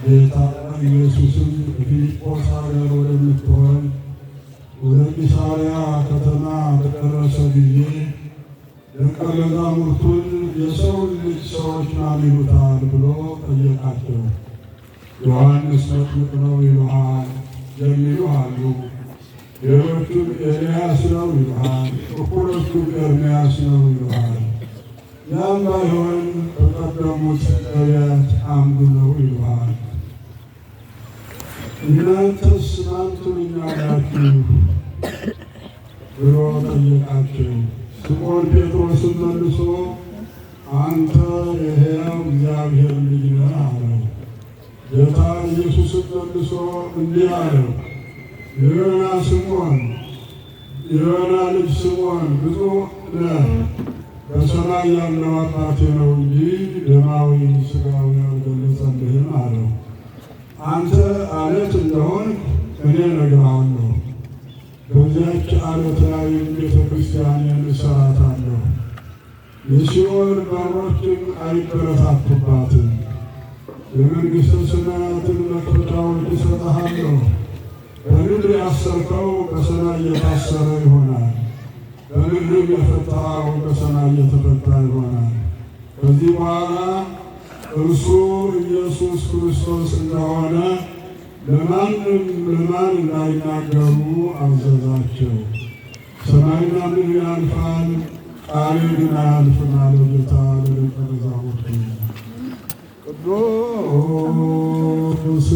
ጌታ ኢየሱስም ፊልጶስ ሀገር ወደምትሆን ወደ ቂሳርያ ከተማ በደረሰ ጊዜ ደቀ መዛሙርቱን የሰው ልጅ ሰዎች ማን ይሉታል ብሎ ጠየቃቸው። ዮሐንስ መጥምቅ ነው ይሉሃል የሚሉ አሉ፣ ሌሎቹም ኤልያስ ነው ይሉሃል፣ እኩሎቹም ኤርምያስ ነው ይሉሃል፣ ያም ባይሆን ከቀደሙት ነቢያት አንዱ ነው ይሉሃል። እናንተስ ማን ትሉኛላችሁ ብሎ ጠየቃቸው። ስምዖን ጴጥሮስም መልሶ አንተ የሕያው እግዚአብሔር ልጅ ነህ አለው። ጌታ ኢየሱስም መልሶ እንዲህ አለው፣ የዮና ልጅ ስምዖን ብፁዕ ነህ፣ በሰማይ ያለው አባቴ ነው እንጂ ደማዊ ሥጋዊ አልገለጸልህም አለው። አንተ ዓለት እንደሆንክ እኔ እነግርሃለሁ፣ በዚያች ዓለት ላይ ቤተ ክርስቲያኔን እሠራታለሁ፣ የሲኦል በሮችም አይበረታቱባትም። የመንግሥተ ሰማያትን መክፈቻዎች እሰጥሃለሁ። በምድር ያሰርከው በሰማይ የታሰረ ይሆናል፣ በምድርም የፈታኸው በሰማይ የተፈታ ይሆናል። ከዚህ በኋላ እርሱ ኢየሱስ ክርስቶስ እንደሆነ ለማን እንዳይናገሩ አዘዛቸው። ሰማይና ምድር ያልፋል፣ ቃሌ ግን አያልፍም አለ ጌታ ለደቀ መዛሙርቱ። ቅዱስ